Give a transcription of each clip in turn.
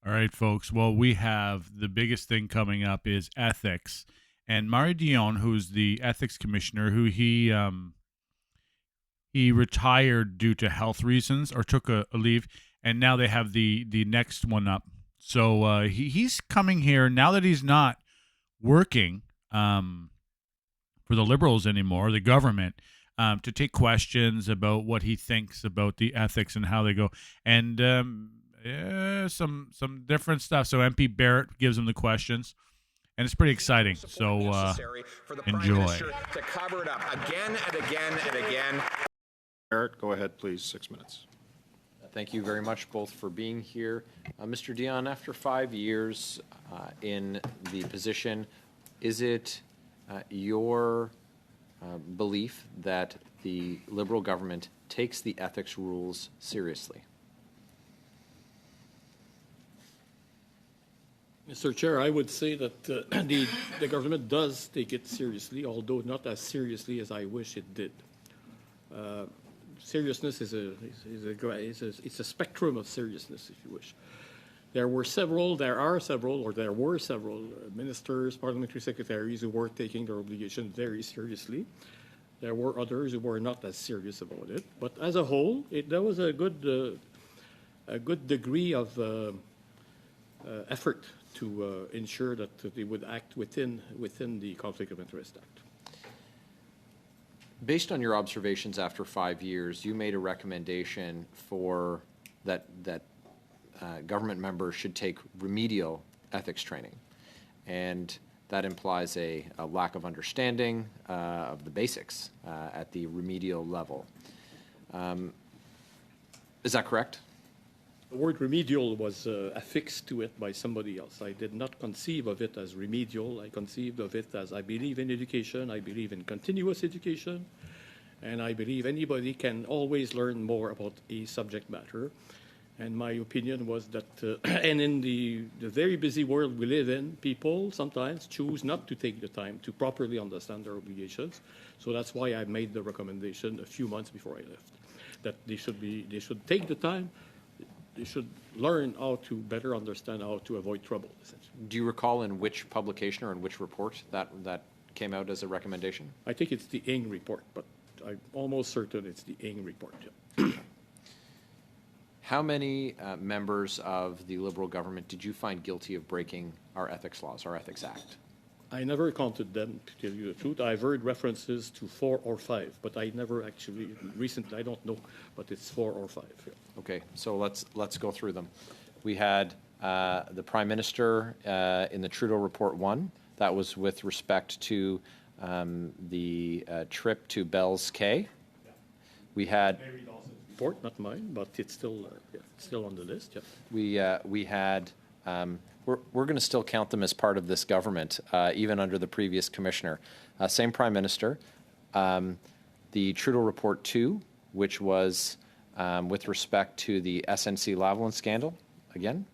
All right, folks. Well, we have the biggest thing coming up is ethics, and Dion, who's the ethics commissioner, who he retired due to health reasons or took a leave, and now they have the next one up. So he's coming here now that he's not working for the Liberals anymore, the government, to take questions about what he thinks about the ethics and how they go, and some different stuff. So MP Barrett gives him the questions, and it's pretty exciting. So enjoy. To cover it up again and again and again. Barrett, go ahead, please. 6 minutes. Thank you very much both for being here. Mr. Dion, after 5 years in the position, is it your belief that the Liberal government takes the ethics rules seriously? Mr. Chair, I would say that the government does take it seriously, although not as seriously as I wish it did. Seriousness is a spectrum of seriousness, if you wish. There were several ministers, parliamentary secretaries who were taking their obligation very seriously. There were others who were not as serious about it. But as a whole, there was a good degree of effort to ensure that they would act within the Conflict of Interest Act. Based on your observations after 5 years, you made a recommendation for that government members should take remedial ethics training, and that implies a lack of understanding of the basics at the remedial level. Is that correct? The word remedial was affixed to it by somebody else. I did not conceive of it as remedial. I conceived of it as I believe in education, I believe in continuous education, and I believe anybody can always learn more about a subject matter. And my opinion was that, and in the very busy world we live in, people sometimes choose not to take the time to properly understand their obligations. So that's why I made the recommendation a few months before I left, that they should take the time. They should learn how to better understand how to avoid trouble, essentially. Do you recall in which publication or in which report that came out as a recommendation? I think it's the Ng report, but I'm almost certain it's the Ng report. Yeah. How many members of the Liberal government did you find guilty of breaking our ethics laws, our Ethics Act? I never counted them, to tell you the truth. I've heard references to 4 or 5, but I never actually, recently, I don't know, but it's 4 or 5. Yeah. Okay, so let's go through them. We had the Prime Minister in the Trudeau Report 1. That was with respect to the trip to Bell's Cay. Yeah. We had report, not mine, but it's still on the list. We Yeah. had. We're going to still count them as part of this government, even under the previous commissioner. Same Prime Minister. The Trudeau Report 2, which was with respect to the SNC Lavalin scandal, again.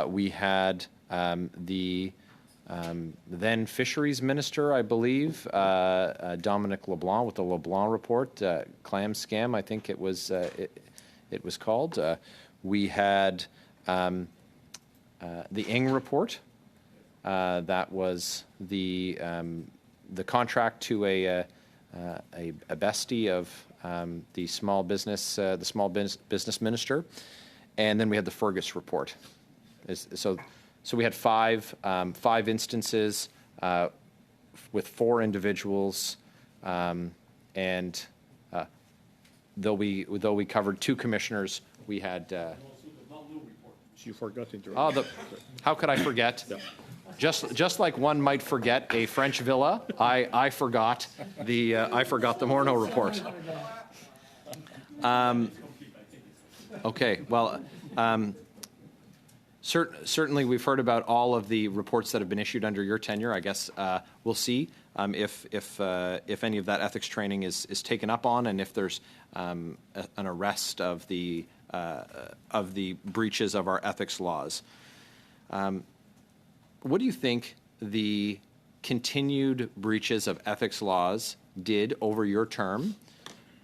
We had the then Fisheries Minister, I believe, Dominic LeBlanc, with the LeBlanc Report, clam scam, I think it was called. We had the Ng report. That was the contract to a bestie of the small business minister, and then we had the Fergus report. So we had five instances with 4 individuals, and though we covered 2 commissioners, we had. You forgot to interrupt. How could I forget? Yeah. Just like one might forget a French villa, I forgot the Morneau report. Okay, well, certainly we've heard about all of the reports that have been issued under your tenure. I guess we'll see if any of that ethics training is taken up on, and if there's an arrest of the breaches of our ethics laws. What do you think the continued breaches of ethics laws did over your term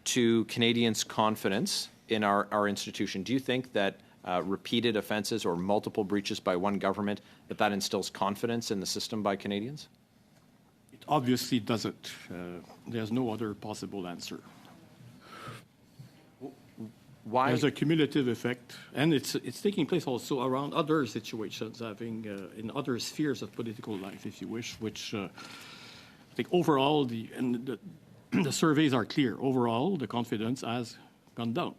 to Canadians' confidence in our institution? Do you think that repeated offenses or multiple breaches by one government, that instills confidence in the system by Canadians? It obviously doesn't. There's no other possible answer. Why? There's a cumulative effect, and it's taking place also around other situations, in other spheres of political life, if you wish, which I think overall, the surveys are clear. Overall, the confidence has gone down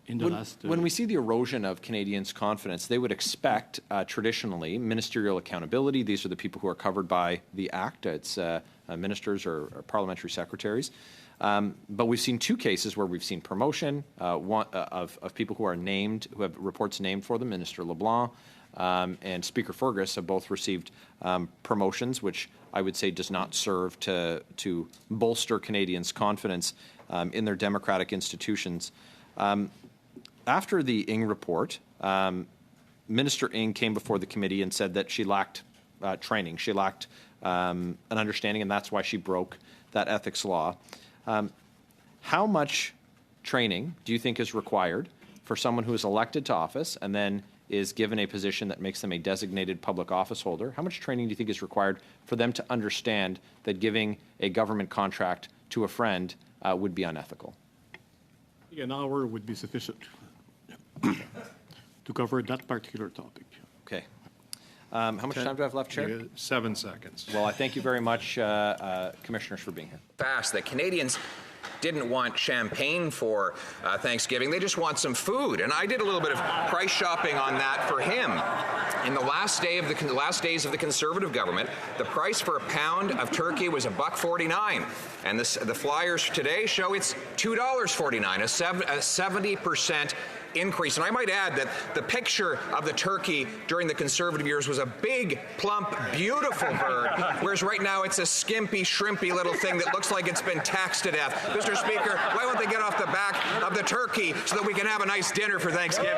in the last... When we see the erosion of Canadians' confidence, they would expect, traditionally, ministerial accountability. These are the people who are covered by the Act. It's ministers or parliamentary secretaries. But we've seen two cases where we've seen promotion, one of people who are named, who have reports named for them. Minister LeBlanc and Speaker Fergus have both received promotions, which I would say does not serve to bolster Canadians' confidence in their democratic institutions. After the Ng report, Minister Ng came before the committee and said that she lacked training. She lacked an understanding, and that's why she broke that ethics law. How much training do you think is required for someone who is elected to office and then is given a position that makes them a designated public office holder? How much training do you think is required for them to understand that giving a government contract to a friend would be unethical? An hour would be sufficient to cover that particular topic. Okay. How much time do I have left, Chair? 7 seconds. Well, I thank you very much, Commissioners, for being here. Fast that Canadians didn't want champagne for Thanksgiving. They just want some food. And I did a little bit of price shopping on that for him. In the last days of the Conservative government, the price for a pound of turkey was $1.49. And the flyers today show it's $2.49, a 70% increase. And I might add that the picture of the turkey during the Conservative years was a big, plump, beautiful bird, whereas right now it's a skimpy, shrimpy little thing that looks like it's been taxed to death. Mr. Speaker, why won't they get off the back of the turkey so that we can have a nice dinner for Thanksgiving?